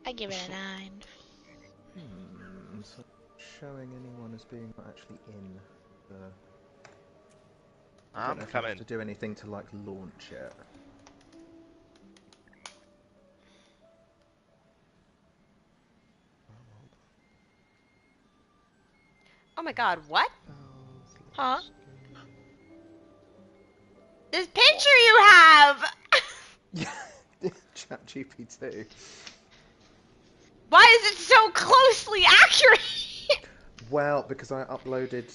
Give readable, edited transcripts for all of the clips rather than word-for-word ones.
I give it a 9. So showing anyone as being not actually in the... I don't I'm know if I have coming. to do anything to, like, launch it. Oh my god, what? Huh? This picture you have! Yeah, ChatGPT. Why is it so closely accurate? Well, because I uploaded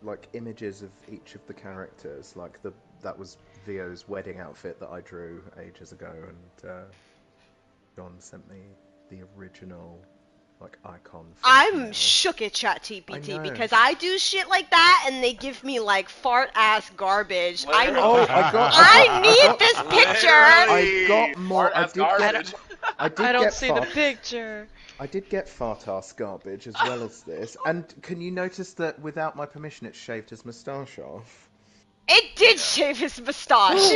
like images of each of the characters, like that was Vio's wedding outfit that I drew ages ago, and John sent me the original like icon for I'm Knell. shook at I ChatGPT know. because I do shit like that and they give me like fart ass garbage. Oh, I need this picture. I got more. Smart ass garbage. I I did don't get see the fart. picture. I did get fart ass garbage as well as this. And can you notice that without my permission, it shaved his moustache off? It did Yeah. shave his moustache.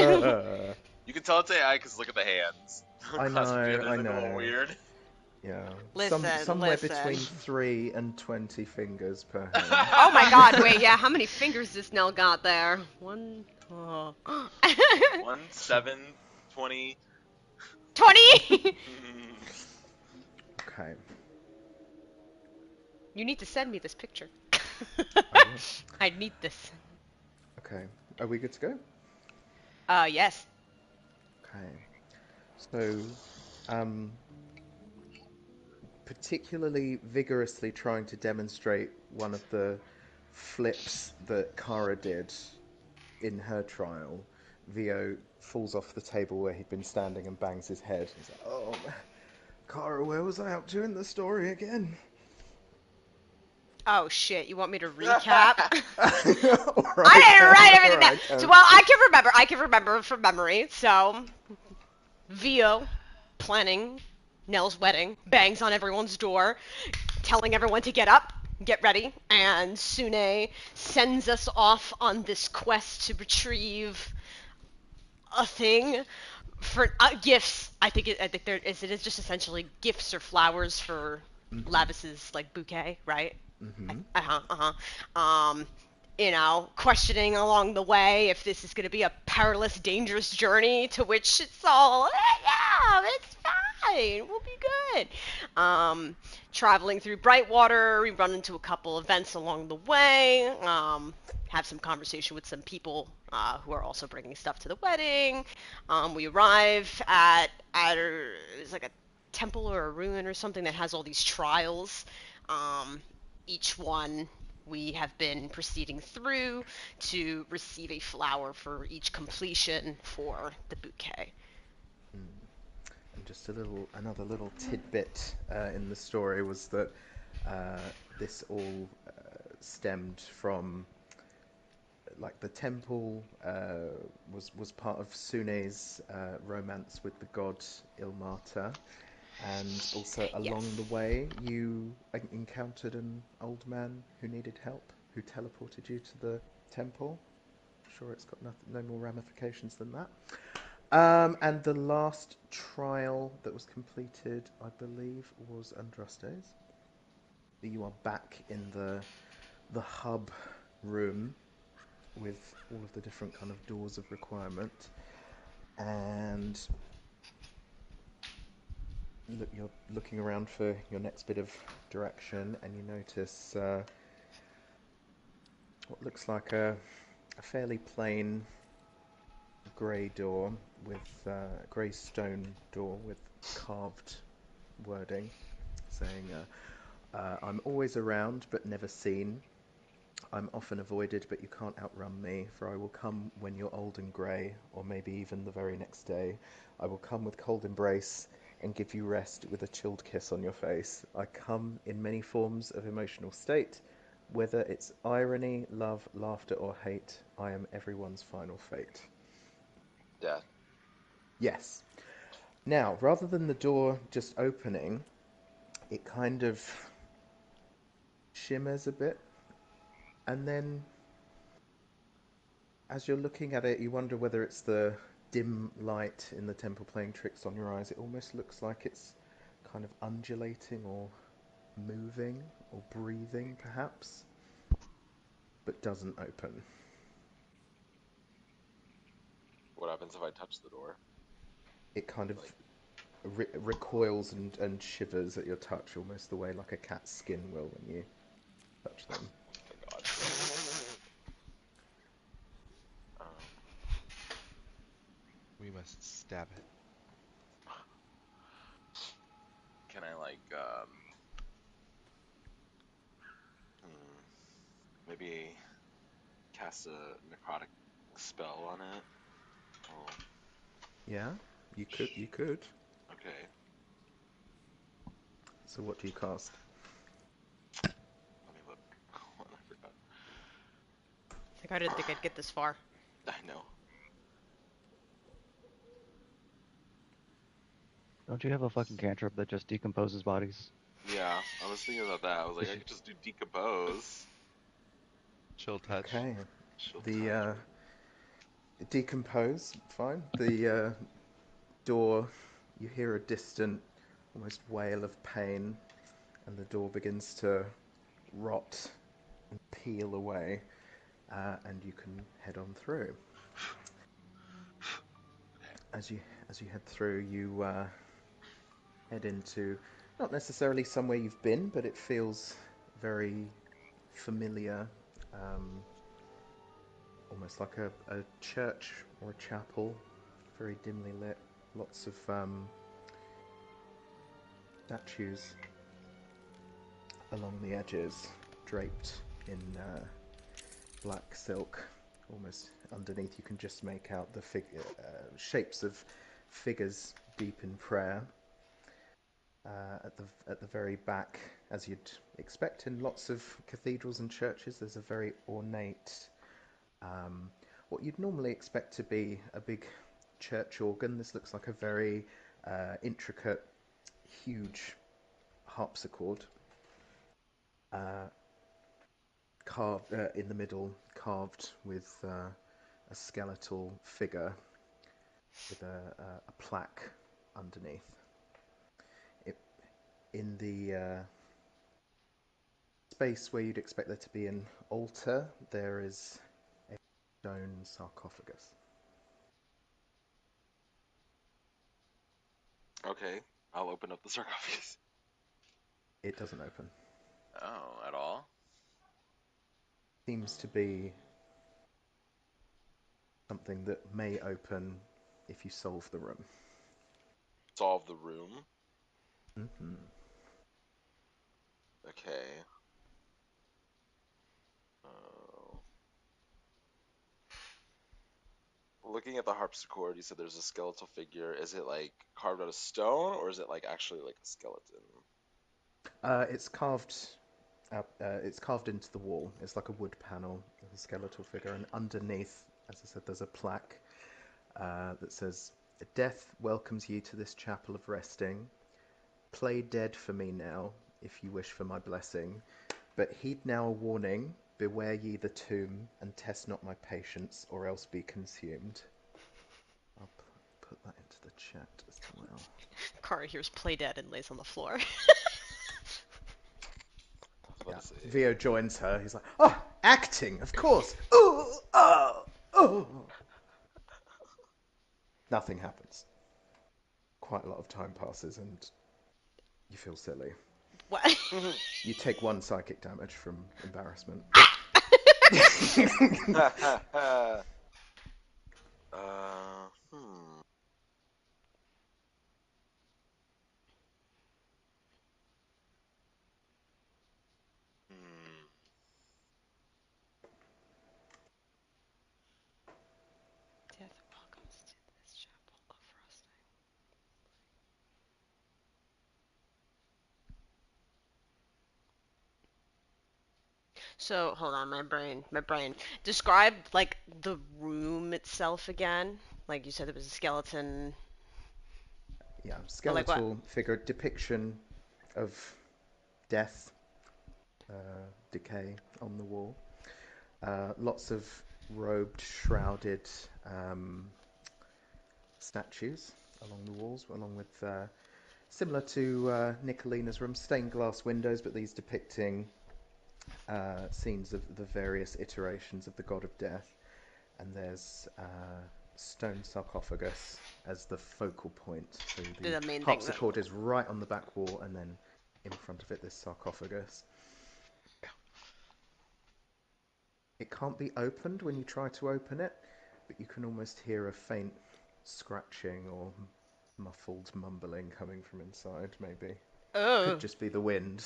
You can tell it's AI because look at the hands. I know, They I look a little know. weird. Yeah, Listen, somewhere listen. between 3 and 20 fingers per hand. Oh my god, wait, yeah, how many fingers does Nell got there? One. Oh. 1, 7, 20. 20? Okay, You need to send me this picture. I will. I need this. Okay, are we good to go? Yes. Okay, so, um, particularly vigorously trying to demonstrate one of the flips that Kara did in her trial, Vio falls off the table where he'd been standing and bangs his head. He's like, "Oh, Kara, where was I up to in the story again?" Oh shit, you want me to recap? All I right, didn't write everything all down. right, So, well, I can remember from memory. So, Vio planning Nell's wedding, bangs on everyone's door, telling everyone to get up, get ready, and Sune sends us off on this quest to retrieve a thing for gifts. I think it is just essentially gifts or flowers for Mm-hmm. Lavis's like bouquet, right? Mm-hmm. Um, questioning along the way if this is going to be a perilous, dangerous journey. To which it's all, yeah, it's fine. We'll be good. Traveling through Brightwater, we run into a couple events along the way. Have some conversation with some people who are also bringing stuff to the wedding. We arrive it's like a temple or a ruin or something that has all these trials. Each one we have been proceeding through to receive a flower for each completion for the bouquet. Mm. And just another little tidbit in the story was that this all stemmed from like the temple was part of Sune's romance with the god Ilmata, and also along the Yes. way you encountered an old man who needed help, who teleported you to the temple. Sure, it's got no more ramifications than that. And the last trial that was completed, I believe, was Andraste's. You are back in the hub room with all of the different kind of doors of requirement, and you're looking around for your next bit of direction, and you notice what looks like a fairly plain grey door with grey stone door with carved wording saying, "I'm always around but never seen. I'm often avoided, but you can't outrun me, for I will come when you're old and grey, or maybe even the very next day. I will come with cold embrace and give you rest with a chilled kiss on your face. I come in many forms of emotional state. Whether it's irony, love, laughter, or hate, I am everyone's final fate." Death. Yes. Now, rather than the door just opening, it kind of shimmers a bit, and then as you're looking at it, you wonder whether it's the dim light in the temple playing tricks on your eyes. It almost looks like it's kind of undulating or moving or breathing, perhaps, but doesn't open. What happens if I touch the door? It kind of Like, recoils and shivers at your touch, almost the way like a cat's skin will when you touch them. oh my god. We must stab it. Can I like maybe cast a necrotic spell on it? Oh, Yeah, you could. You could. okay. So what do you cast? Let me look. Hold on, I forgot. Like, I didn't think I'd get this far. I know. Don't you have a fucking cantrip that just decomposes bodies? Yeah, I was thinking about that. I was like, I could just do decompose. Chill touch. Okay. She'll The touch. decompose. Fine. The door. You hear a distant, almost wail of pain, and the door begins to rot and peel away, and you can head on through. As you head through, you head into not necessarily somewhere you've been, but it feels very familiar, almost like a church or a chapel, very dimly lit. Lots of statues along the edges, draped in black silk. Almost underneath, you can just make out the shapes of figures deep in prayer. At the very back, as you'd expect in lots of cathedrals and churches, there's a very ornate, what you'd normally expect to be a big church organ. This looks like a very intricate, huge harpsichord, carved in the middle, carved with a skeletal figure with a plaque underneath. In the space where you'd expect there to be an altar, there is a stone sarcophagus. Okay, I'll open up the sarcophagus. It doesn't open. Oh, at all? Seems to be something that may open if you solve the room. Solve the room. Mm-hmm. Okay. Uh, Looking at the harpsichord, you said there's a skeletal figure. Is it like carved out of stone, or is it like actually like a skeleton? It's carved out. It's carved into the wall. It's like a wood panel with a skeletal figure, and underneath, as I said, there's a plaque that says, "Death welcomes you to this chapel of resting. Play dead for me now, if you wish for my blessing. But heed now a warning: beware ye the tomb, and test not my patience, or else be consumed." I'll put that into the chat as well. Kara hears play dead and lays on the floor. Yeah. Say, Vio joins her. He's like, "Oh, acting, of course. Ooh, oh, oh." Nothing happens. Quite a lot of time passes, and you feel silly. What? You take 1 psychic damage from embarrassment. hmm. Hmm. Death welcomes to this chapel of resting. So hold on, my brain. Describe like the room itself again. Like you said, there was a skeleton. Yeah, Or like what? skeletal figure depiction of death, decay on the wall. Lots of robed, shrouded statues along the walls, along with similar to Nicolina's room, stained glass windows, but these depicting scenes of the various iterations of the god of death. And there's stone sarcophagus as the focal point. So the The main thing. harpsichord is right on the back wall, and then in front of it, this sarcophagus. It can't be opened when you try to open it, but you can almost hear a faint scratching or muffled mumbling coming from inside, maybe. Oh. Could just be the wind.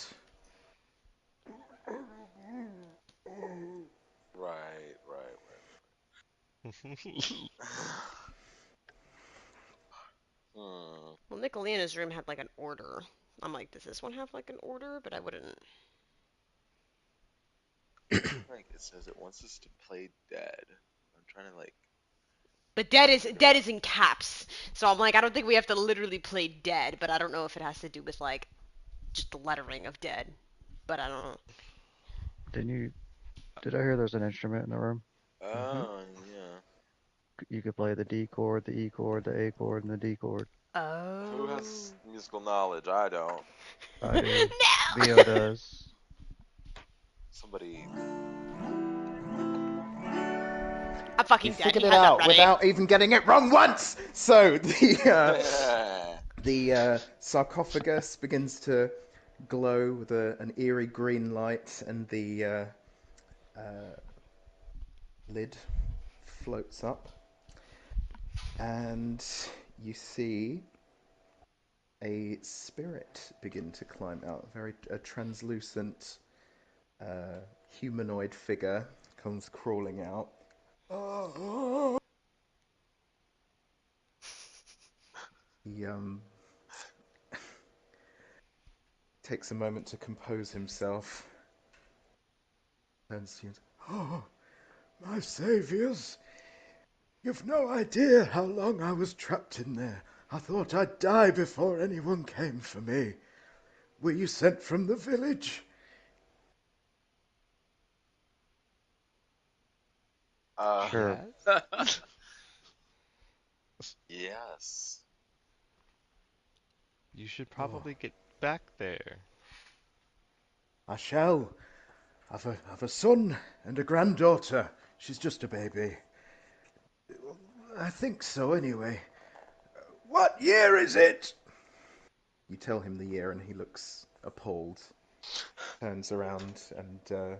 Right. Well, Nicolina's room had like an order. I'm like, does this one have like an order? But I wouldn't. Like it says it wants us to play dead. I'm trying to like. But dead is in caps. So I'm like, I don't think we have to literally play dead. But I don't know if it has to do with like just the lettering of dead. But I don't know. Did I hear there's an instrument in the room? Oh yeah. You could play the D chord, the E chord, the A chord, and the D chord. Oh. Who has musical knowledge? I don't. I do. No. Theo does. Somebody. I'm fucking You dead. figured He it had that out ready. without even getting it wrong once! So, the sarcophagus begins to glow with an eerie green light, and the lid floats up. And you see a spirit begin to climb out. A translucent humanoid figure comes crawling out. He takes a moment to compose himself. Turns to you. Oh, my saviors! You've no idea how long I was trapped in there. I thought I'd die before anyone came for me. Were you sent from the village? Sure. Yes. Yes. You should probably get back there. I shall. I've a son and a granddaughter. She's just a baby. I think so, anyway. What year is it? You tell him the year, and he looks appalled. Turns around and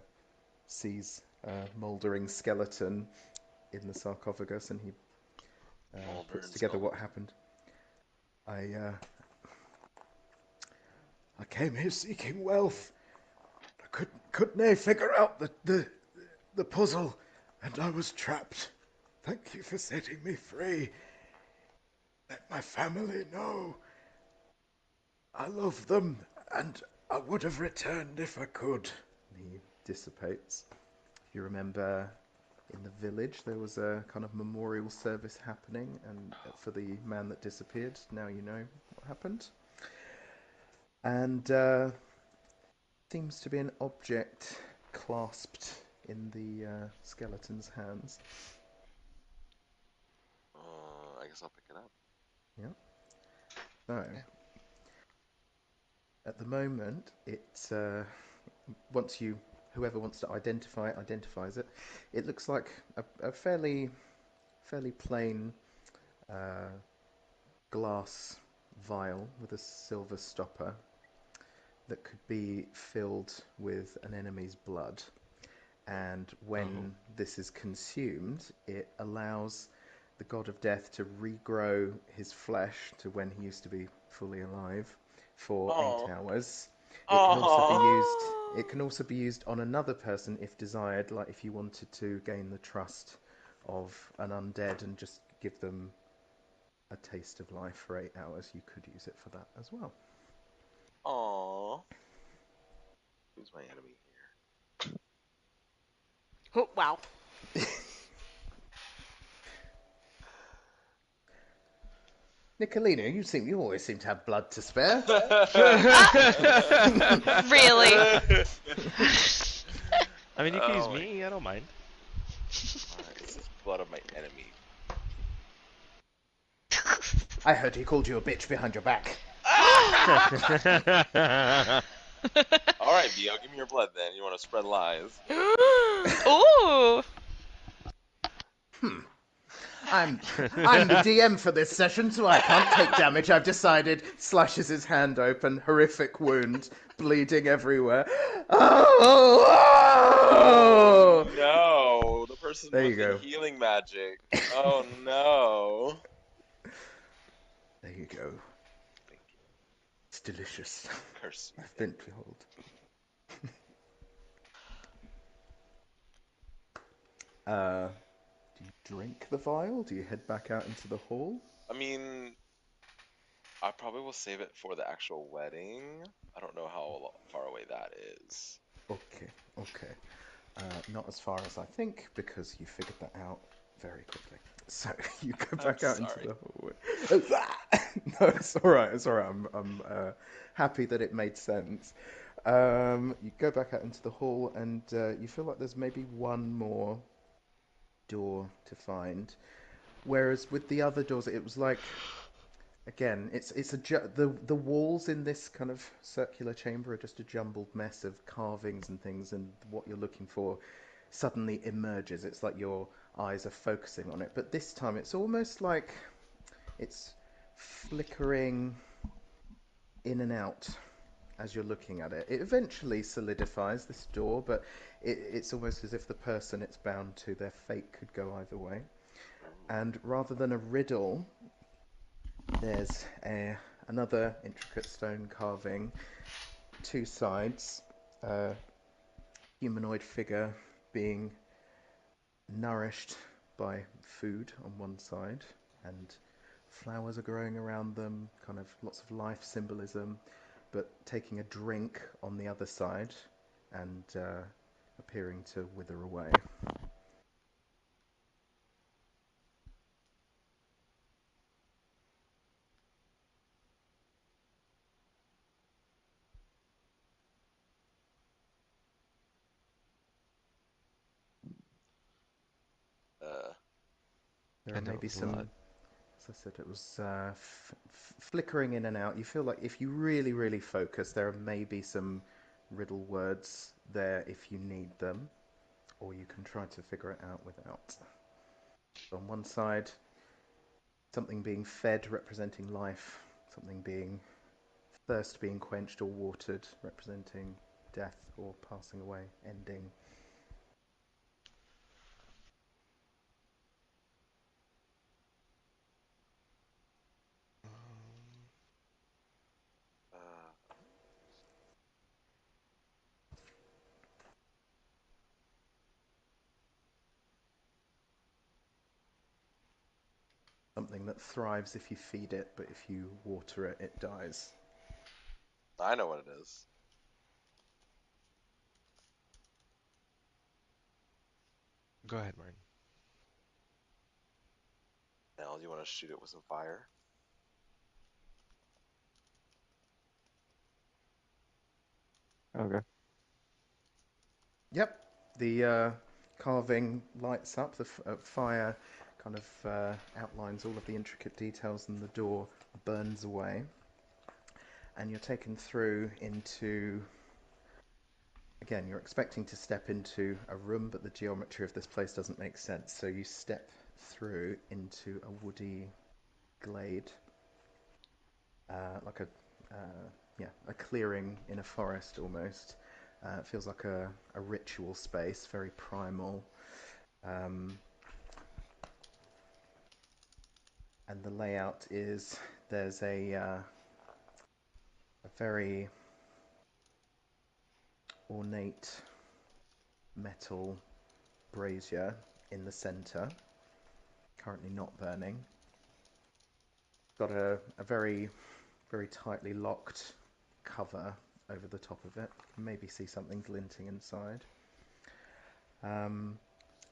sees a mouldering skeleton in the sarcophagus, and he puts together what happened. I came here seeking wealth. I couldn't figure out the puzzle, and I was trapped. Thank you for setting me free. Let my family know. I love them, and I would have returned if I could. He dissipates. If you remember, in the village there was a kind of memorial service happening, and for the man that disappeared. Now you know what happened. And seems to be an object clasped in the skeleton's hands. I guess I'll pick it up. Yeah. So, at the moment, it's whoever wants to identify it identifies it. It looks like a fairly plain glass vial with a silver stopper that could be filled with an enemy's blood. And when this is consumed, it allows the god of death to regrow his flesh to when he used to be fully alive for 8 hours. It can also be used on another person if desired, like if you wanted to gain the trust of an undead and just give them a taste of life for 8 hours. You could use it for that as well. Aww. Who's my enemy here? Oh, wow. Nicolina, you always seem to have blood to spare. Really? I mean, you can use me. I don't mind. Alright, this is blood of my enemy. I heard he called you a bitch behind your back. All right, Vio, give me your blood then. You want to spread lies? Ooh. I'm the DM for this session, so I can't take damage. I've decided. Slashes his hand open, horrific wound, bleeding everywhere. Oh! No, the person There you with the go. healing magic. Oh no. There you go. Thank you. It's delicious. Curse you. I've been told. Do you drink the vial? Do you head back out into the hall? I mean, I probably will save it for the actual wedding. I don't know how far away that is. Okay. Not as far as I think, because you figured that out very quickly. So you go back out into sorry. the hallway. No, it's all right. It's all right. I'm happy that it made sense. You go back out into the hall, and you feel like there's maybe one more door to find. Whereas with the other doors, it was like, again, the walls in this kind of circular chamber are just a jumbled mess of carvings and things, and what you're looking for suddenly emerges. It's like your eyes are focusing on it, but this time it's almost like it's flickering in and out as you're looking at it. It eventually solidifies, this door, but it's almost as if the person it's bound to, their fate could go either way. And rather than a riddle, there's another intricate stone carving, two sides, a humanoid figure being nourished by food on one side, and flowers are growing around them, kind of lots of life symbolism, but taking a drink on the other side and appearing to wither away. Uh, There I are know it maybe was a lot. some, as I said, it was flickering in and out. You feel like if you really, really focus, there are maybe some riddle words there if you need them, or you can try to figure it out without. On one side, something being fed representing life, something being thirst being quenched or watered representing death or passing away, ending. uh, Something that thrives if you feed it, but if you water it, it dies. I know what it is. Go ahead, Martin. Now, do you want to shoot it with some fire? Okay. Yep, the carving lights up, the fire kind of outlines all of the intricate details, and the door burns away. And you're taken through into, again, you're expecting to step into a room, but the geometry of this place doesn't make sense. So you step through into a woody glade, like a clearing in a forest almost. It feels like a ritual space, very primal. Um, and the layout is, there's a very ornate metal brazier in the center, currently not burning. Got a very, very tightly locked cover over the top of it. You can maybe see something glinting inside.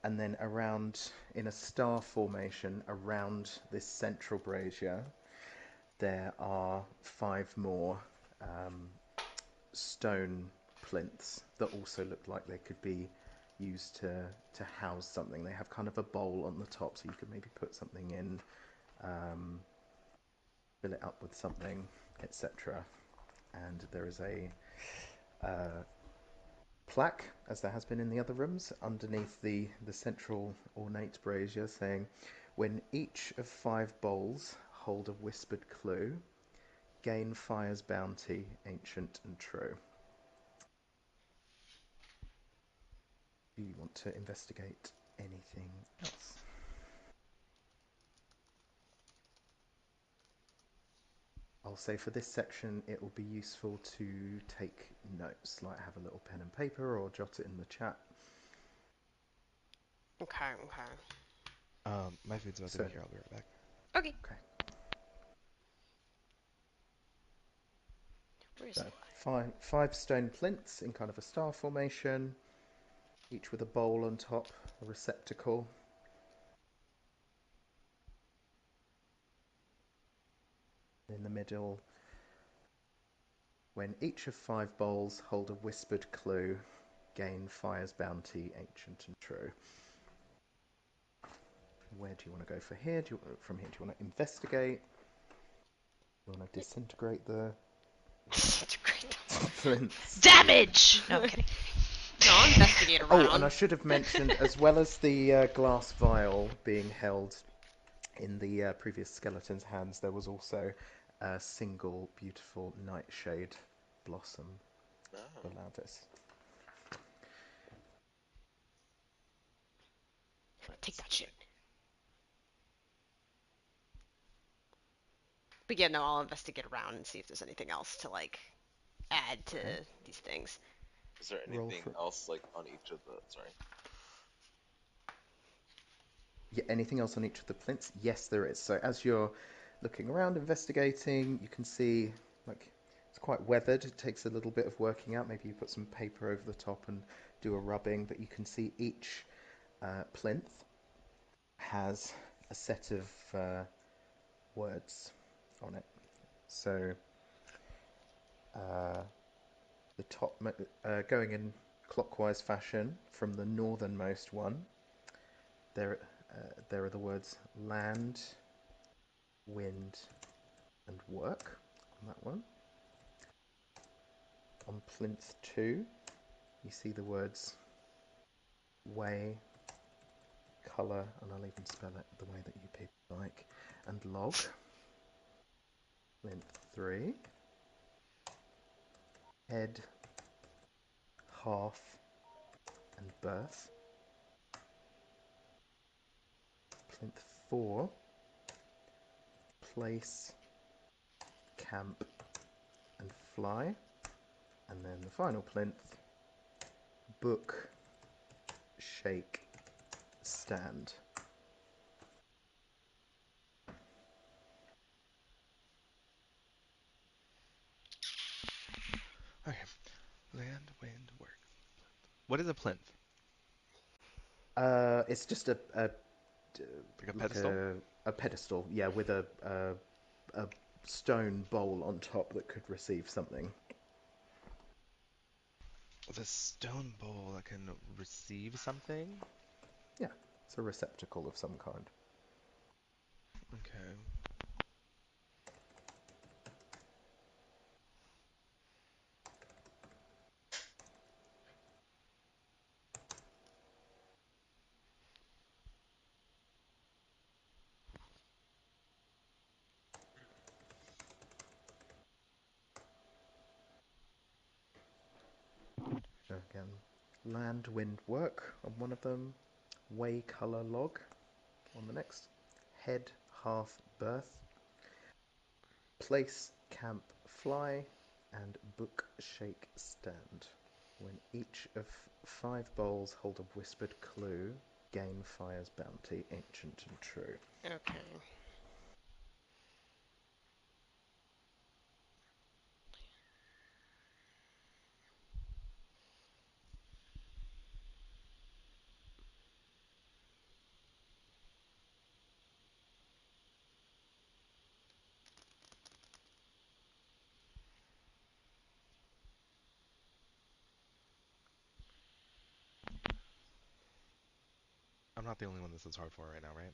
And then around, in a star formation around this central brazier, there are 5 more stone plinths that also look like they could be used to house something. They have kind of a bowl on the top, so you could maybe put something in, fill it up with something. etc. And there is a plaque, as there has been in the other rooms, underneath the central ornate brazier saying, "When each of 5 bowls hold a whispered clue, gain fire's bounty, ancient and true." Do you want to investigate anything else? I'll say for this section it will be useful to take notes, like have a little pen and paper or jot it in the chat. Okay, okay. My food's about to So, be here. I'll be right back. Okay. okay. Where's So, Eli? five stone plinths in kind of a star formation, each with a bowl on top, a receptacle. In the middle, when each of 5 bowls hold a whispered clue, gain fire's bounty, ancient and true. Where do you want to go from here? Do you want to investigate? Do you want to disintegrate the plinths? Damage! No, I'm kidding. No, I'll investigate around. Oh, and I should have mentioned, as well as the glass vial being held in the previous skeleton's hands, there was also a single beautiful nightshade blossom for Oh. Lavis. Take that shit. But yeah, no, I'll investigate around and see if there's anything else to like add to Okay. these things. Is there Roll anything for else like on each of the? Sorry. yeah, anything else on each of the plinths? Yes, there is. So as you're looking around, investigating, you can see like it's quite weathered. It takes a little bit of working out. Maybe you put some paper over the top and do a rubbing, but you can see each plinth has a set of words on it. So the top, going in clockwise fashion from the northernmost one, there are the words land, wind, and work on that one. On plinth 2, you see the words way, colour, and I'll even spell it the way that you people like, and log. Plinth 3, head, half, and birth. Plinth 4, place, camp, and fly. And then the final plinth, book, shake, stand. Okay. Land, wind, work. What is a plinth? It's just a Like a like pedestal? a pedestal, yeah, with a stone bowl on top that could receive something. The stone bowl that can receive something? Yeah, it's a receptacle of some kind. Okay. So again, land, wind, work on one of them, way, colour, log on the next, head, half, birth, place, camp, fly, and book, shake, stand. When each of 5 bowls hold a whispered clue, gain fire's bounty, ancient and true. Okay. I'm not the only one this is hard for right now, right?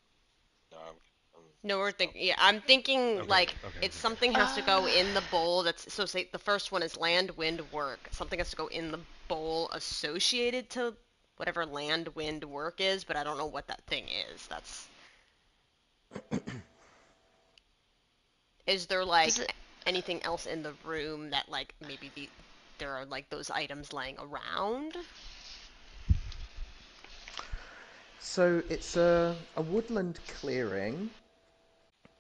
No, I'm No, we're thinking. Yeah, I'm thinking Okay, like okay, it's okay. something has to go in the bowl. That's so. Say the first one is land, wind, work. Something has to go in the bowl associated to whatever land, wind, work is, but I don't know what that thing is. That's. Is there like Does it? anything else in the room that like maybe there are like those items laying around? So it's a woodland clearing.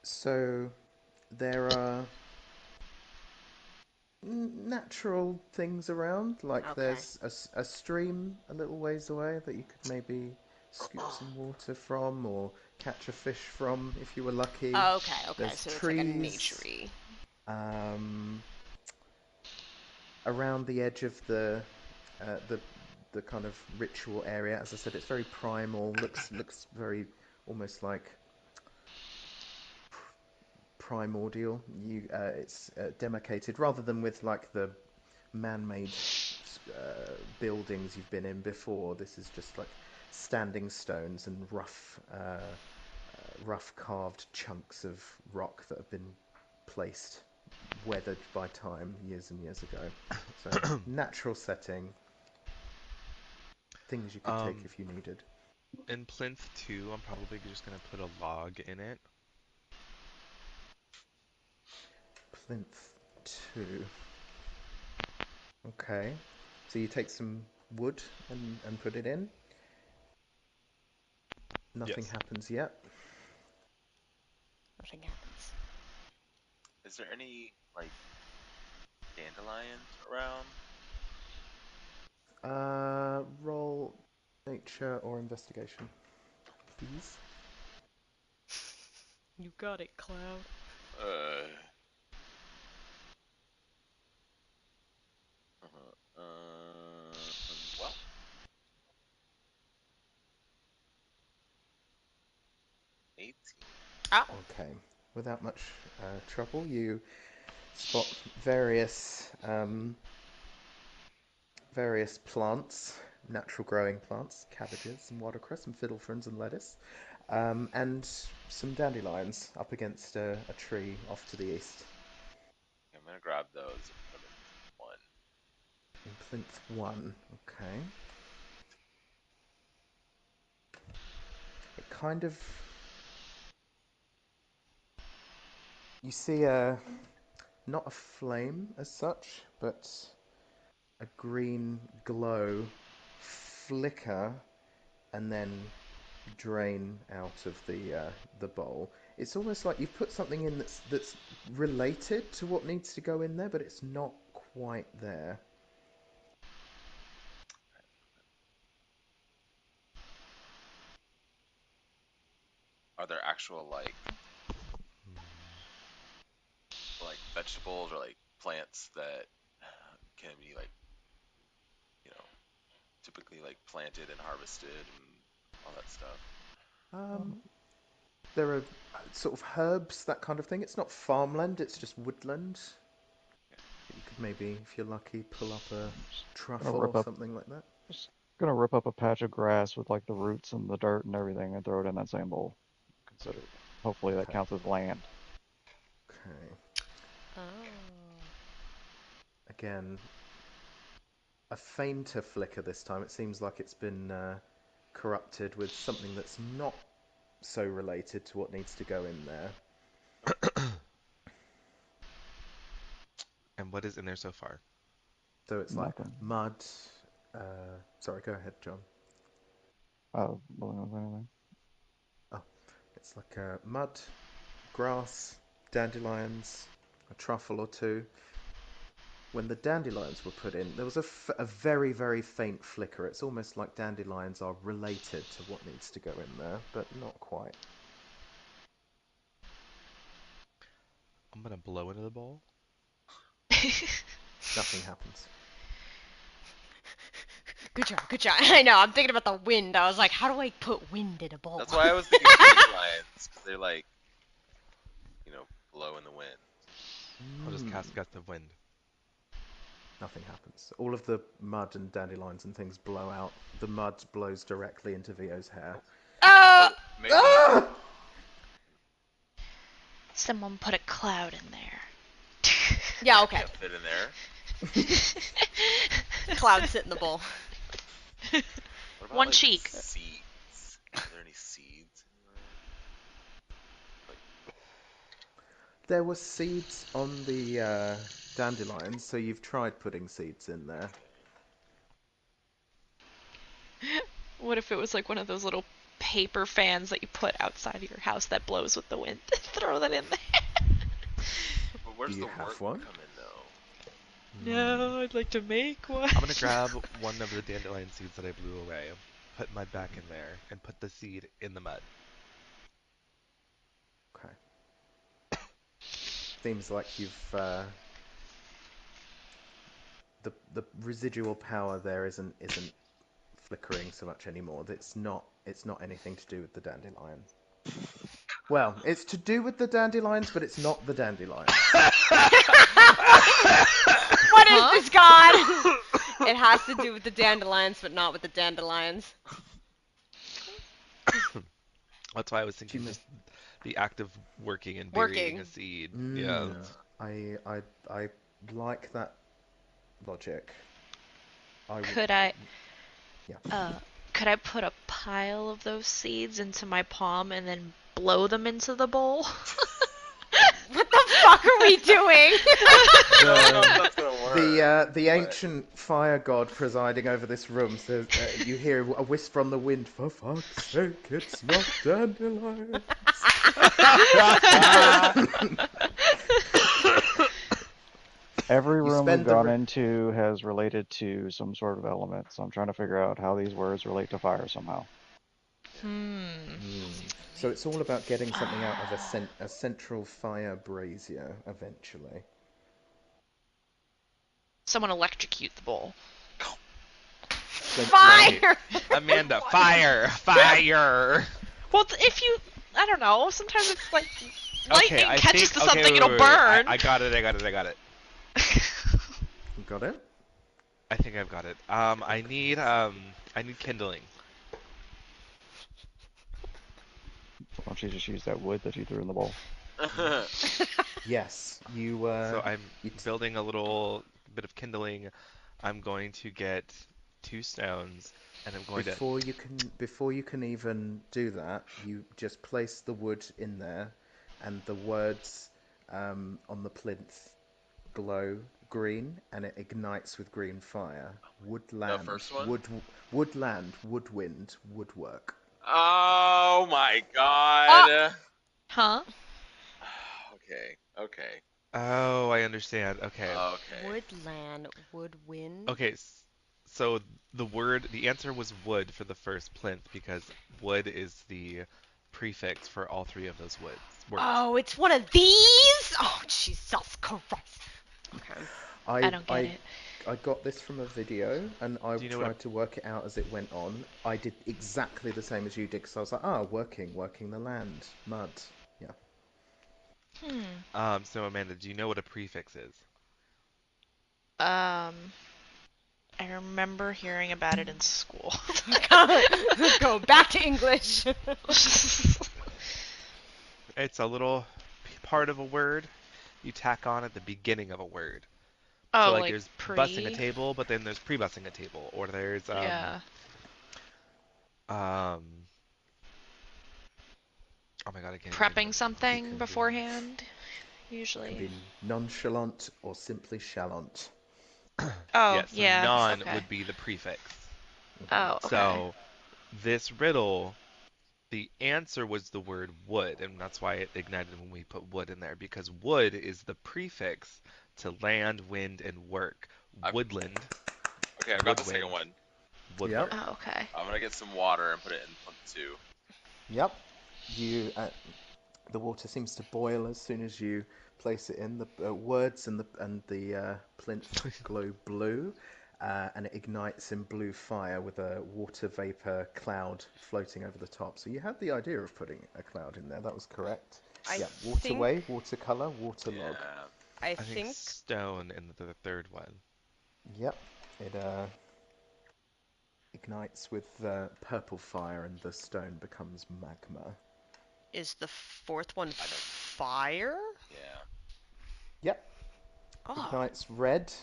So there are natural things around, like Okay. there's a stream a little ways away that you could maybe scoop some water from or catch a fish from if you were lucky. Oh, okay. Okay. There's So it's like a trees naturey. um, around the edge of uh, the the kind of ritual area. As I said, it's very primal. Looks very almost like primordial. It's demarcated rather than with like the man-made buildings you've been in before. This is just like standing stones and rough carved chunks of rock that have been placed, weathered by time years and years ago. So natural setting, things you could take Um, if you needed. in plinth 2, I'm probably just gonna put a log in it. Plinth 2. Okay. So you take some wood and put it in. Nothing Yes. happens yet. Nothing happens. Is there any like dandelions around? Roll nature or investigation, please. You got it, Cloud. Uh. Uh-huh. Well, 18. Oh. Okay. Without much trouble, you spot various plants, natural growing plants, cabbages and watercress and fiddleferns and lettuce, and some dandelions up against a tree off to the east. I'm gonna grab those and put them in one. In plinth 1. Okay. It kind of... You see not a flame as such, but a green glow flicker and then drain out of the bowl. It's almost like you've put something in that's related to what needs to go in there, but it's not quite there. Are there actual like vegetables or like plants that can be like you know typically like planted and harvested and all that stuff? Um, there are sort of herbs, that kind of thing. It's not farmland; it's just woodland. You could maybe, if you're lucky, pull up a Gonna truffle rip or up, something like that. just gonna rip up a patch of grass with like the roots and the dirt and everything and throw it in that same bowl. Consider it. Hopefully that Okay. counts as land. Okay. Oh. Again, a fainter flicker this time. It seems like it's been corrupted with something that's not so related to what needs to go in there. And what is in there so far? So it's like Nothing. mud. Sorry, go ahead, John. Oh, well, anything. Oh, it's like mud, grass, dandelions, a truffle or two. When the dandelions were put in, there was a very, very faint flicker. It's almost like dandelions are related to what needs to go in there, but not quite. I'm gonna blow into the bowl. Nothing happens. Good job, good job. I know, I'm thinking about the wind. I was like, how do I put wind in a bowl? That's why I was thinking dandelions because they're like blow in the wind. I'll just cast Gust of Wind. Nothing happens. All of the mud and dandelions and things blow out. The mud blows directly into Vio's hair. Uh, Oh, maybe Ah! Someone put a cloud in there. Yeah, okay. Can't fit in there. Cloud sit in the bowl. What about One like cheek. seeds? Are there any seeds anywhere? There were seeds on the dandelions, so you've tried putting seeds in there. What if it was like one of those little paper fans that you put outside of your house that blows with the wind? Throw that in there. But where's Do you the have work one? come in though? No, I'd like to make one. I'm gonna grab one of the dandelion seeds that I blew away, put mud back in there, and put the seed in the mud. Okay. Seems like you've the residual power there isn't flickering so much anymore. It's not anything to do with the dandelion. Well, it's to do with the dandelions, but it's not the dandelions. What is this, God? It has to do with the dandelions, but not with the dandelions. That's why I was thinking Do you just the act of working and burying Working. a seed. Yeah. I like that logic. Could I Yeah. could I put a pile of those seeds into my palm and then blow them into the bowl? What the fuck are we doing? That's gonna work. The ancient fire god presiding over this room says, you hear a whisper on the wind, for fuck's sake, it's not dandelions. Every You room we've spend the gone r- into has related to some sort of element, so I'm trying to figure out how these words relate to fire somehow. So it's all about getting something out of a central fire brazier, eventually. Someone electrocute the bowl. Fire! Amanda, fire! Fire! Well, if you, I don't know, sometimes it's like lightning Okay, I catches think, to something, wait, it'll wait, wait. burn. I got it. You got it? I think I've got it. I need kindling. Why don't you just use that wood that you threw in the bowl? Yes. So I'm you building a little bit of kindling. I'm going to get 2 stones, and I'm going to. before you can even do that, you just place the wood in there, and the words on the plinth glow green, and it ignites with green fire. Woodland, first one? woodland, woodwind, woodwork. Oh my god. Huh? Okay. Oh, I understand. Okay. Okay. Woodland, woodwind. Okay. So the answer was wood for the first plinth because wood is the prefix for all 3 of those words. Oh, it's one of these? Oh, Jesus Christ. Okay. I don't get it. I got this from a video, and I Do you know what tried to work it out as it went on. I did exactly the same as you did, because I was like, working the land, mud. Yeah. So Amanda, do you know what a prefix is? I remember hearing about it in school. Go back to English. It's a little part of a word you tack on at the beginning of a word. Oh, So like like there's pre? bussing a table, but then there's pre-bussing a table, or there's Yeah. um oh my god, I can't even think of Prepping it. something be- beforehand, Can usually. be nonchalant or simply chalant. Oh, Yes, so yeah. non Okay. would be the prefix. Oh, okay. So this riddle, the answer was the word wood, and that's why it ignited when we put wood in there, because wood is the prefix to land, wind, and work. Woodland, Okay, I've got the second woodwind, one. woodwork. Oh, okay. I'm gonna get some water and put it in plinth 2. Yep. The water seems to boil as soon as you place it in. The words and the plinth glow blue, and it ignites in blue fire with a water vapor cloud floating over the top. So you had the idea of putting a cloud in there. That was correct. I waterway, think- watercolor, waterlog. Yeah. I I think think stone in the third one. Yep. It ignites with purple fire, and the stone becomes magma. is the fourth one fire? Yeah. Yep. Oh. Ignites red.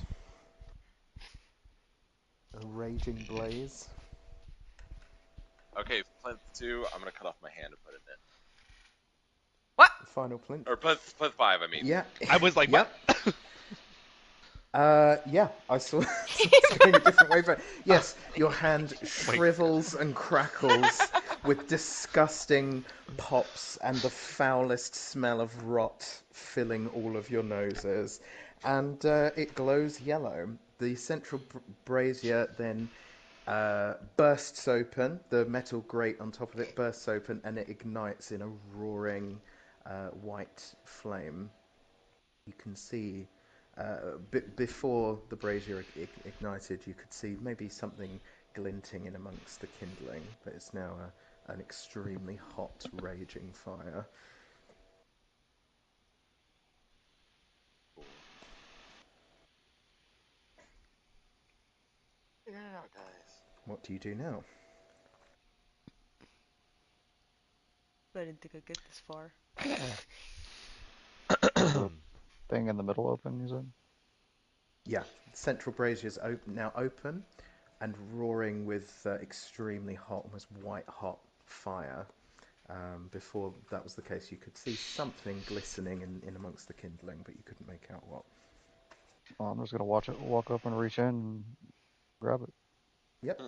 A raging blaze. Okay, plinth 2, I'm gonna cut off my hand and put it in. What? The final plinth. Or plinth 5, I mean. Yeah. I was like, Yep. what? Yeah, I saw it's going a different way, but yes, your hand my shrivels and crackles with disgusting pops and the foulest smell of rot filling all of your noses, and it glows yellow. The central brazier then bursts open, the metal grate on top of it bursts open, and it ignites in a roaring white flame. You can see before the brazier ignited, you could see maybe something glinting in amongst the kindling, but it's now an extremely hot, raging fire. Cool. Figure it out, guys. What do you do now? I didn't think I'd get this far. The thing in the middle open, you said? Yeah, the central brazier's now open and roaring with extremely hot, almost white hot fire. Before that was the case, you could see something glistening in amongst the kindling, but you couldn't make out what. Well, I'm just gonna watch it, walk up and reach in and grab it. Yep.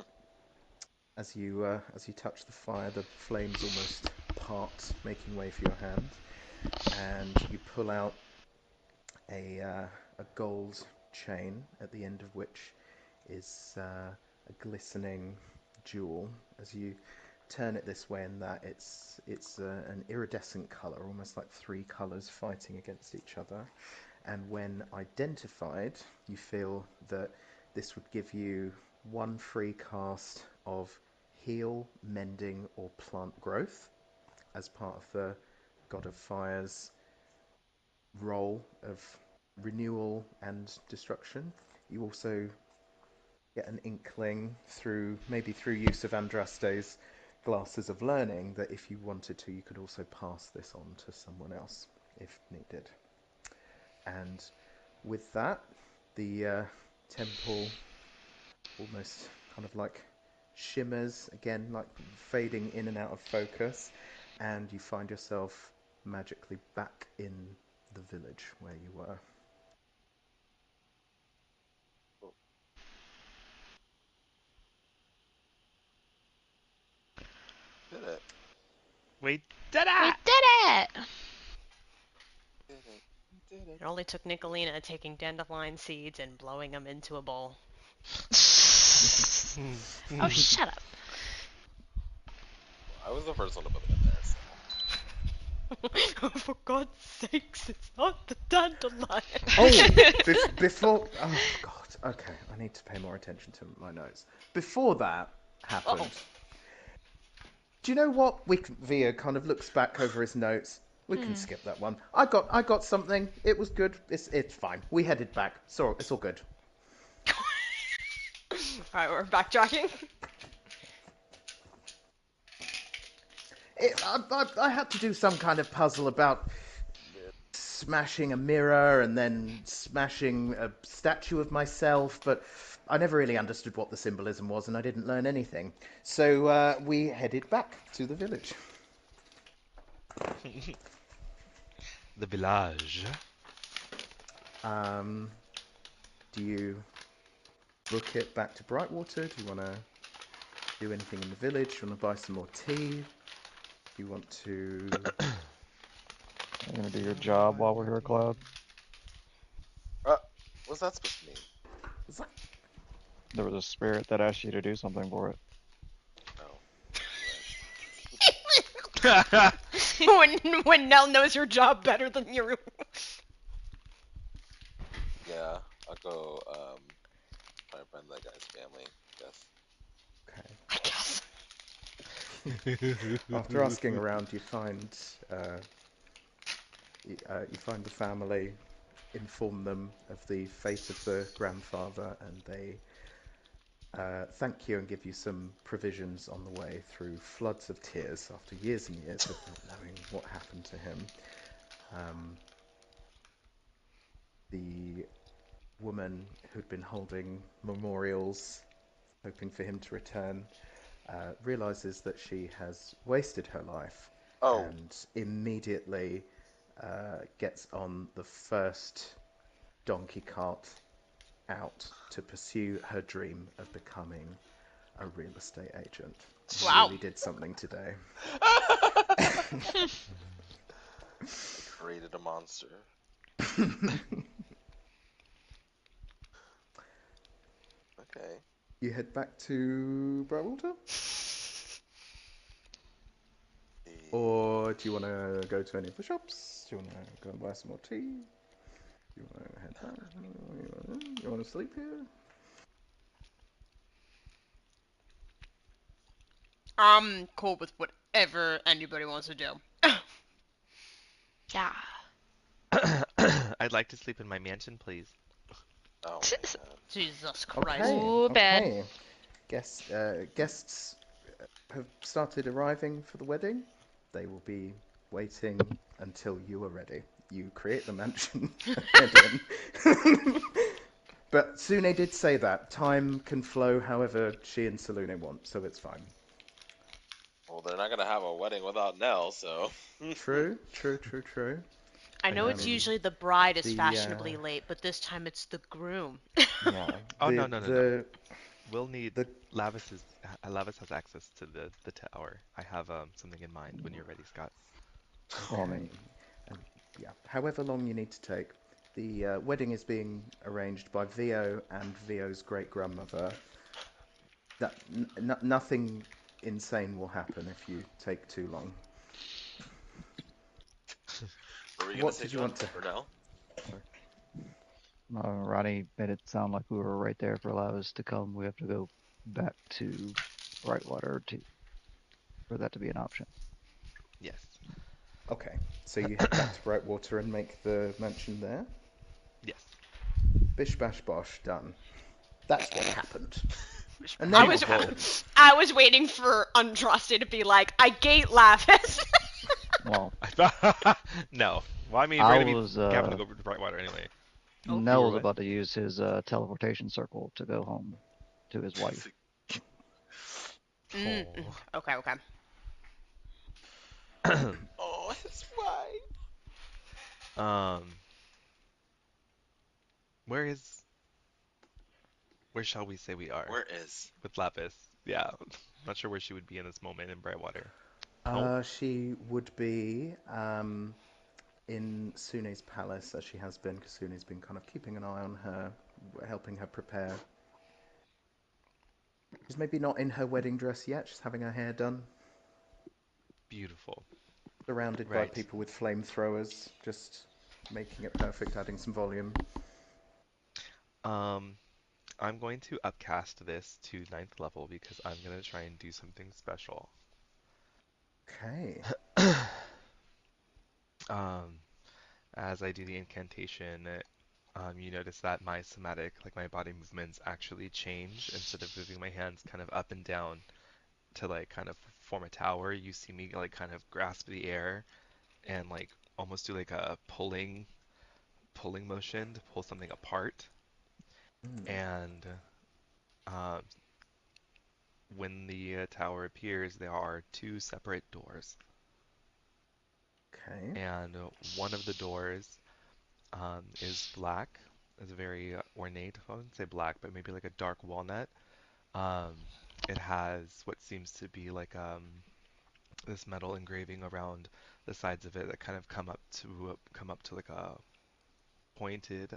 As you touch the fire, the flames almost part, making way for your hand, and you pull out a gold chain, at the end of which is a glistening jewel. As you turn it this way and that, it's an iridescent color, almost like three colors fighting against each other. And when identified, you feel that this would give you one free cast of heal, mending, or plant growth as part of the God of Fire's role of renewal and destruction. You also get an inkling through use of Andraste's glasses of learning that if you wanted to, you could also pass this on to someone else if needed. And with that, the temple almost kind of like shimmers again, like fading in and out of focus, and you find yourself magically back in the village where you were. Did it. We did We it! did it! Did it. Did it. It only took Nicolina taking dandelion seeds and blowing them into a bowl. Oh, shut up. Well, I was the first one to put them in there, so. For God's sakes, it's not the dandelion. Oh, before... Oh, God. Okay, I need to pay more attention to my notes. Before that happened... Uh-oh. Do you know what? Via kind of looks back over his notes. We can skip that one. I got something. It was good. It's fine. We headed back. So it's all good. Alright, we're backtracking. I had to do some kind of puzzle about smashing a mirror and then smashing a statue of myself, but I never really understood what the symbolism was, and I didn't learn anything. So we headed back to the village. The village. Do you book it back to Brightwater? Do you want to do anything in the village? Do you want to buy some more tea? Do you want to... You're gonna do your job while we're here, Cloud. What's that supposed to mean? Is that... There was a spirit that asked you to do something for it. Oh. when Nell knows your job better than you. Yeah, I'll go try and find that guy's family, I guess. I guess. After asking around, you find the family, inform them of the fate of the grandfather, and they thank you and give you some provisions on the way through floods of tears after years and years of not knowing what happened to him. Um, the woman who'd been holding memorials, hoping for him to return, realizes that she has wasted her life Oh, and immediately gets on the first donkey cart out to pursue her dream of becoming a real estate agent. Wow. Really did something today. created a monster. Okay. You head back to Brightwater? Or do you want to go to any of the shops? Do you want to go and buy some more tea? Do you want to head back? You want to sleep here? I'm cool with whatever anybody wants to do. Yeah. I'd like to sleep in my mansion, please. Oh man. Jesus Christ. Okay, Ooh, bad. okay. Guests have started arriving for the wedding. They will be waiting until you are ready. You create the mansion, head in. But Sune did say that time can flow however she and Salune want, so it's fine. Well, they're not gonna have a wedding without Knell, so. True, true, true, true. I know it's Um, usually the bride is the fashionably late, but this time it's the groom. yeah, Oh the no no no no. the We'll need the Lavis has access to the tower. I have something in mind when you're ready, Scott. Well, I okay, mean, and yeah, however long you need to take. The wedding is being arranged by Vio and Vio's great grandmother. That nothing insane will happen if you take too long. What were you gonna What say, did you John? want to? Or Knell? Sorry. Ronnie made it sound like we were right there for Lavis to come. We have to go back to Brightwater for that to be an option. Yes. Okay, so you head back to Brightwater and make the mention there. Yes. Bish bash bosh, done. That's what happened. And I then was what happened? I was waiting for Untrusted to be like, I gate Lavis. Well, I thought no. Well, I mean, I we're gonna be was having to go to Brightwater anyway. Oh. You Nell were was what? about to use his teleportation circle to go home to his wife. Oh. Okay, okay. Oh, his wife. um. Where is? Where shall we say we are Where is? with Lapis? Yeah. Not sure where she would be in this moment in Brightwater. Home? She would be in Sune's palace, as she has been, because Sune's been kind of keeping an eye on her, helping her prepare. She's maybe not in her wedding dress yet, she's having her hair done, Beautiful. surrounded by Right. people with flamethrowers, just making it perfect, adding some volume. Um. I'm going to upcast this to ninth level because I'm gonna try and do something special. Okay. Um. As I do the incantation, you notice that my somatic, like my body movements, actually change. Instead of moving my hands kind of up and down to like kind of form a tower, you see me like kind of grasp the air and like almost do like a pulling motion to pull something apart. Mm, And uh, when the tower appears, there are two separate doors, okay. and one of the doors is black. It's very ornate. I wouldn't say black, but maybe like a dark walnut. Um, it has what seems to be like this metal engraving around the sides of it that kind of come up to like a pointed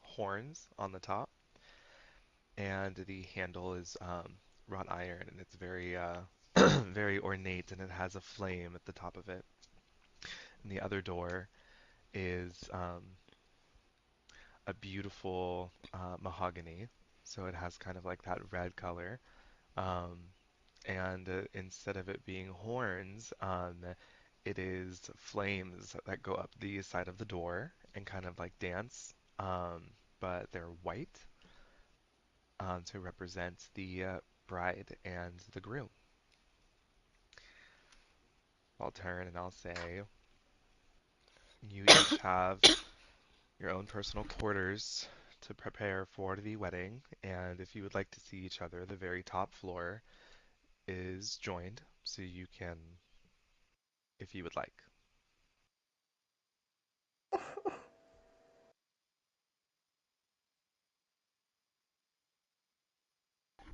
horns on the top, and the handle is wrought iron, and it's very very ornate, and it has a flame at the top of it. And the other door is a beautiful mahogany, so it has kind of like that red color. Um, and instead of it being horns, it is flames that go up the side of the door and kind of like dance, but they're white to represent the bride and the groom. I'll turn and I'll say, You each have your own personal quarters to prepare for the wedding, and if you would like to see each other, the very top floor is joined, so you can, if you would like.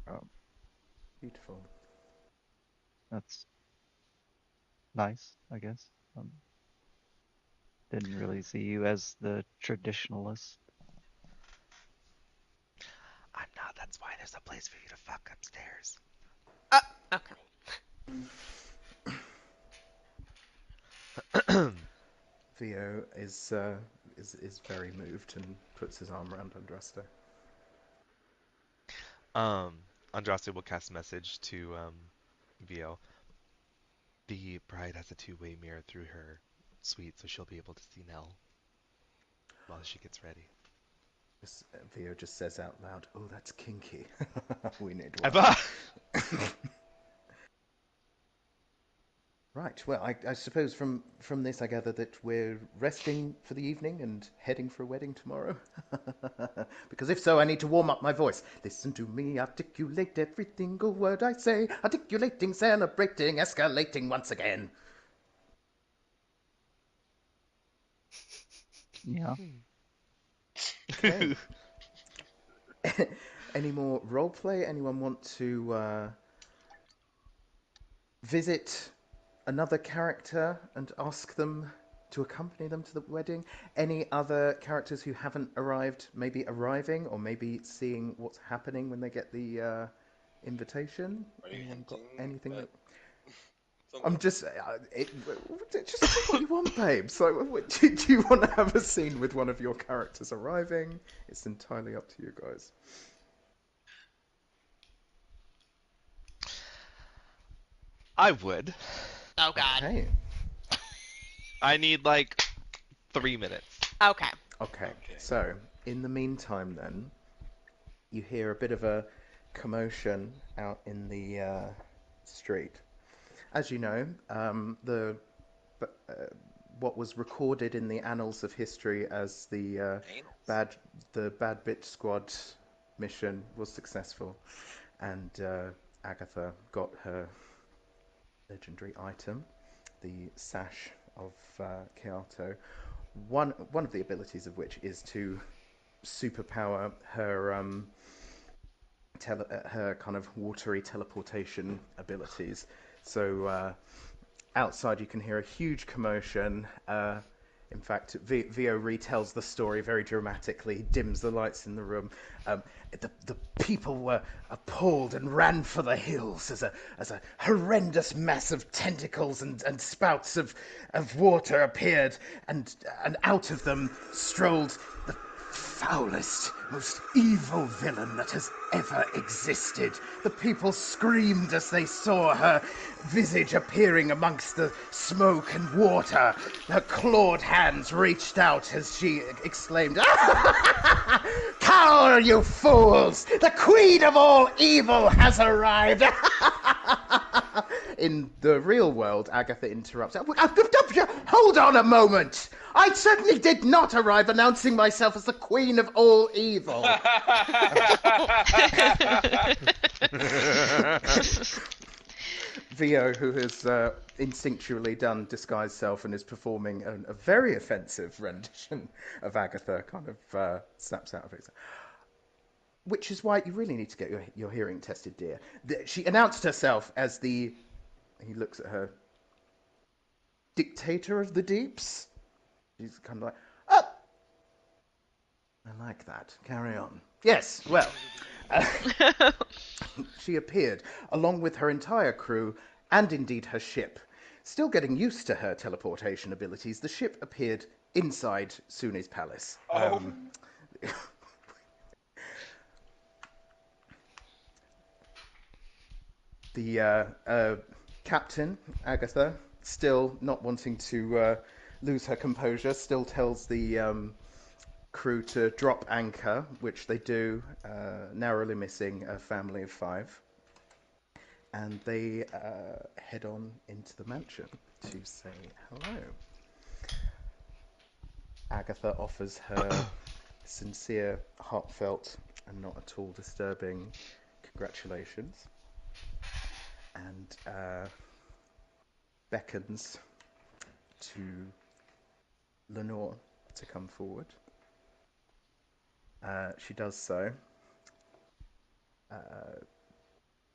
Um, Beautiful. that's nice, I guess. Didn't really see you as the traditionalist. I'm not, that's why there's a place for you to fuck upstairs. Uh, okay. Theo is very moved and puts his arm around Andraste. um, Andraste will cast a message to Vio. The bride has a two-way mirror through her suite, so she'll be able to see Nell while she gets ready. Theo just says out loud, "Oh, that's kinky. We need one." Eva! Right. Well, I suppose from this I gather that we're resting for the evening and heading for a wedding tomorrow. Because if so, I need to warm up my voice. Listen to me articulate every single word I say. Articulating, celebrating, escalating once again. Yeah. Okay. Any more roleplay? Anyone want to visit another character and ask them to accompany them to the wedding? Any other characters who haven't arrived, maybe arriving or maybe seeing what's happening when they get the invitation? Are you Anyone got hinting anything that that... something? I'm just... just do what you want, babe. So, do you want to have a scene with one of your characters arriving? It's entirely up to you guys. I would. Oh God. Okay. I need like 3 minutes. Okay. Okay. Okay. So, in the meantime, then, you hear a bit of a commotion out in the street. As you know, uh, what was recorded in the annals of history as Anals. bad the Bad Bitch Squad mission was successful, and Agatha got her legendary item, the sash of Keato. One of the abilities of which is to superpower her her kind of watery teleportation abilities. So outside, you can hear a huge commotion. In fact, Vio retells the story very dramatically. He dims the lights in the room. The people were appalled and ran for the hills as a horrendous mass of tentacles and spouts of water appeared, and out of them strolled the foulest, most evil villain that has ever existed. The people screamed as they saw her visage appearing amongst the smoke and water. Her clawed hands reached out as she exclaimed, "Cower, you fools! The queen of all evil has arrived!" In the real world, Agatha interrupts. Hold on a moment! I certainly did not arrive announcing myself as the queen of all evil. Vio, who has instinctually done disguise self and is performing a very offensive rendition of Agatha, kind of snaps out of it. Which is why you really need to get your hearing tested, dear. She announced herself as the... He looks at her. Dictator of the deeps? She's kind of like, oh, I like that. Carry on. Yes, well, she appeared along with her entire crew and indeed her ship. Still getting used to her teleportation abilities, the ship appeared inside Sune's palace. Oh. The captain, Agatha, still not wanting to lose her composure, still tells the crew to drop anchor, which they do, narrowly missing a family of 5. And they head on into the mansion to say hello. Agatha offers her sincere, heartfelt, and not at all disturbing congratulations, and beckons to Lenore to come forward. She does so.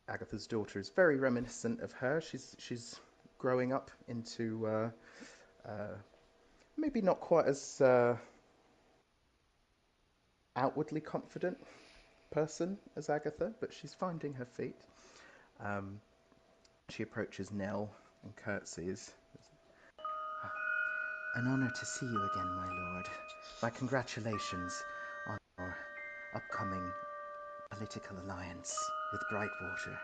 Agatha's daughter is very reminiscent of her. She's growing up into maybe not quite as outwardly confident person as Agatha, but she's finding her feet. She approaches Knell and curtsies. An honor to see you again, my lord. My congratulations on your upcoming political alliance with Brightwater.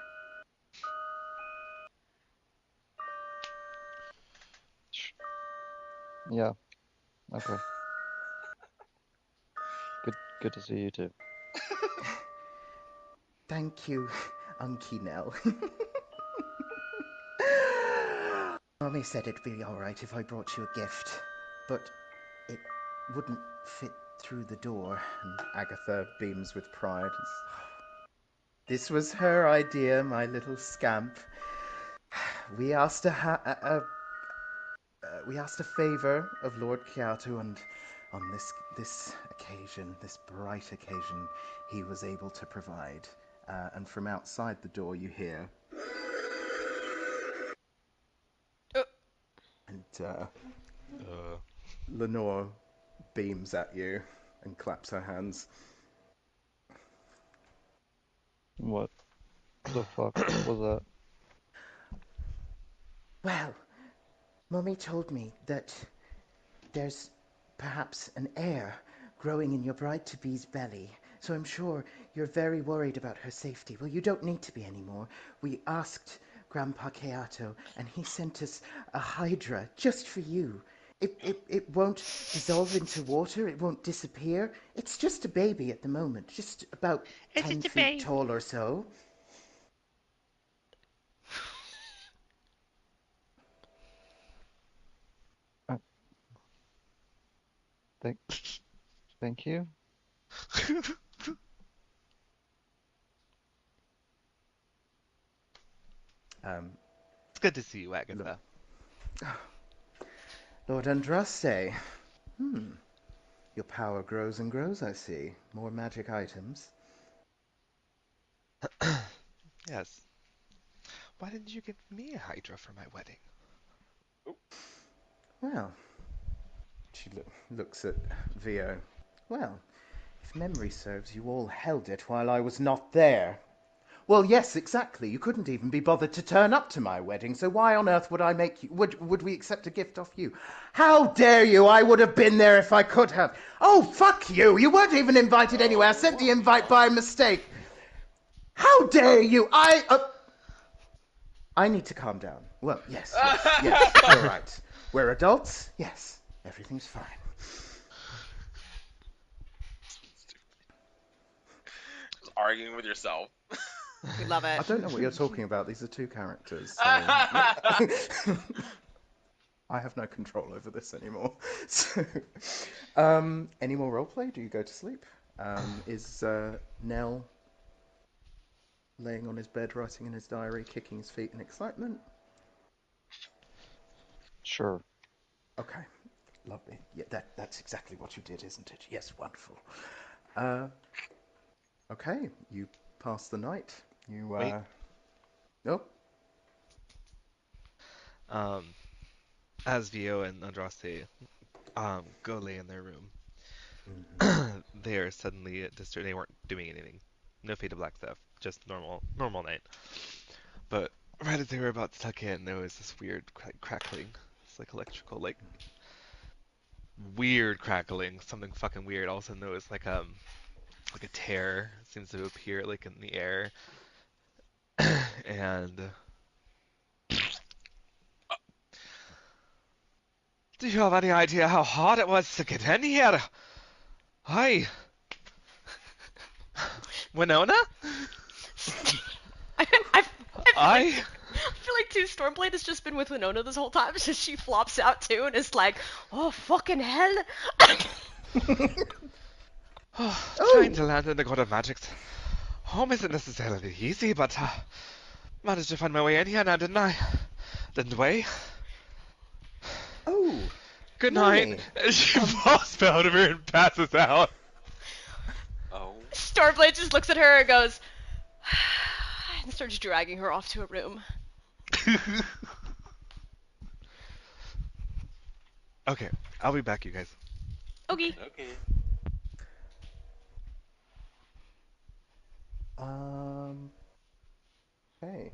Yeah. Okay. Good to see you too. Thank you, Unky Nell. Mommy said it'd be all right if I brought you a gift, but it wouldn't fit through the door. And Agatha beams with pride. This was her idea, my little scamp. We asked we asked a favor of Lord Kyoto, and on this occasion, this bright occasion, he was able to provide. And from outside the door, you hear. And Lenore beams at you and claps her hands. What the fuck was that? Well, Mummy told me that there's perhaps an heir growing in your bride-to-be's belly, so I'm sure you're very worried about her safety. Well, you don't need to be anymore. We asked Grandpa Keato, and he sent us a hydra just for you. It won't dissolve into water. It won't disappear. It's just a baby at the moment, just about 10 feet tall or so. Thank you. It's good to see you, Agatha. Lord Andraste. Your power grows and grows, I see. More magic items. Yes. Why didn't you give me a Hydra for my wedding? Well, she looks at Vio. Well, if memory serves, you all held it while I was not there. Well, yes, exactly. You couldn't even be bothered to turn up to my wedding, so why on earth would I make you... Would we accept a gift off you? How dare you! I would have been there if I could have. Oh, fuck you! You weren't even invited anyway. I sent the invite by mistake. How dare you! I need to calm down. Well, yes, you're right. We're adults. Yes, everything's fine. Just arguing with yourself. We love it. I don't know what you're talking about. These are two characters. So... I have no control over this anymore. So, any more roleplay? Do you go to sleep? Is Knell laying on his bed, writing in his diary, kicking his feet in excitement? Sure. Okay, lovely. Yeah, that's exactly what you did, isn't it? Yes, wonderful. Okay, you pass the night. You Wait. Nope. As Vio and Andraste go lay in their room, they are suddenly disturbed. They weren't doing anything. No fade to black stuff. Just normal night. But right as they were about to tuck in, there was this weird crackling. It's like electrical, like weird crackling. Something fucking weird. All of a sudden there was like a tear seems to appear like in the air. And do you have any idea how hard it was to get in here? Hi. Winona? I feel like too, Stormblade has just been with Winona this whole time, so she flops out too and is like, oh, fucking hell. Trying to land in the God of Magic's home isn't necessarily easy, but managed to find my way in here now, didn't I? Didn't we? Oh, Good night. Lenny. She falls out of her and passes out. Oh. Stormblade just looks at her and goes, and starts dragging her off to a room. Okay, I'll be back, you guys. Okay. Okay. Okay.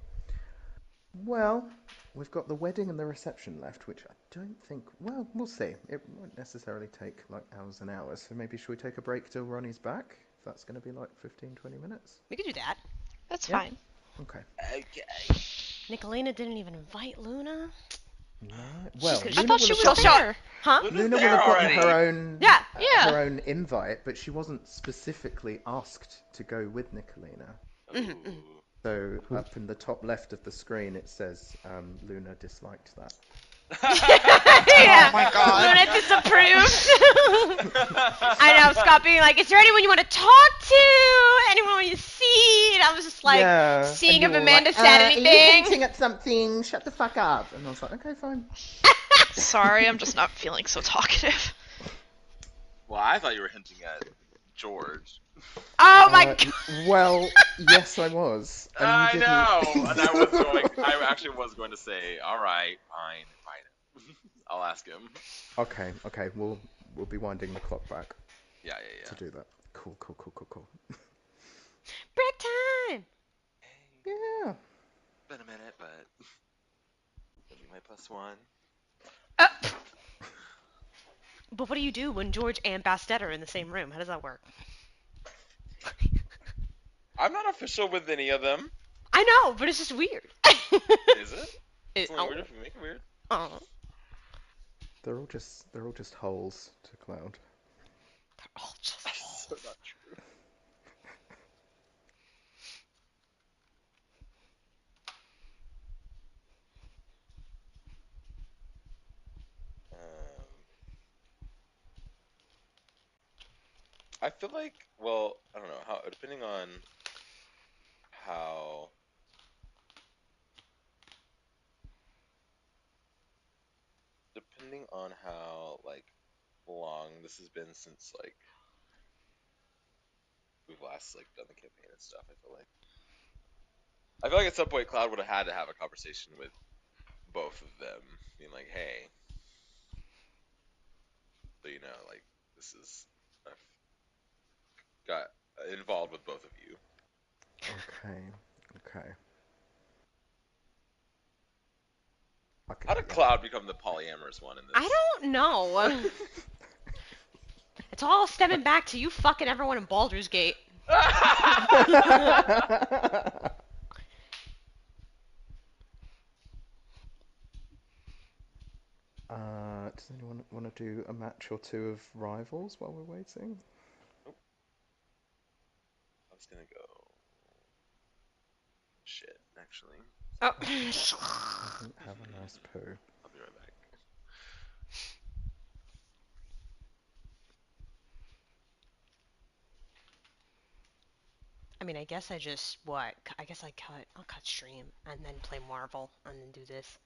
Well, we've got the wedding and the reception left, which I don't think. Well, we'll see. It won't necessarily take like hours and hours. So maybe should we take a break till Ronnie's back? If that's going to be like 15, 20 minutes. We could do that. That's Yeah. fine. Okay. Okay. Nicolina didn't even invite Luna. No. Well, I Luna thought will she have was gotten- there. Huh? Luna's Luna will there have gotten already. her own. Yeah. Yeah. Her own invite, but she wasn't specifically asked to go with Nicolina. Mhm, Ooh. So up in the top left of the screen, it says Luna disliked that. Yeah. Oh my god. Luna disapproved. I know, Scott being like, is there anyone you want to talk to? Anyone you see? And I was just like, yeah. seeing And if you were Amanda like, said Are you anything. hinting at something? Shut the fuck up. And I was like, okay, fine. Sorry, I'm just not feeling so talkative. Well, I thought you were hinting at George. Oh my god. Well, yes, I was. And you I didn't. know, and I actually was going to say, all right, fine, invite him. I'll ask him. Okay, we'll be winding the clock back Yeah. to do that. Cool. Break time. Yeah. Been a minute, but that'll be my +1. Uh, but what do you do when George and Bastet are in the same room? How does that work? I'm not official with any of them. I know, but it's just weird. Is it? It, It's only weird if we make it weird. oh. They're all just holes to Cloud. They're all just So not true. I feel like, well, I don't know how. Depending on how. Depending on how like long this has been since like we've last like done the campaign and stuff, I feel like at some point Cloud would have had to have a conversation with both of them, being like, "Hey, so you know, like this is I've got involved with both of you." Okay. How did Cloud become the polyamorous one in this? I don't know. It's all stemming back to you fucking everyone in Baldur's Gate. Does anyone want to do a match or two of rivals while we're waiting? I was gonna go. Shit, actually. Oh. Have a nice poo. I'll be right back. I mean, I guess I just, I'll cut stream and then play Marvel and then do this.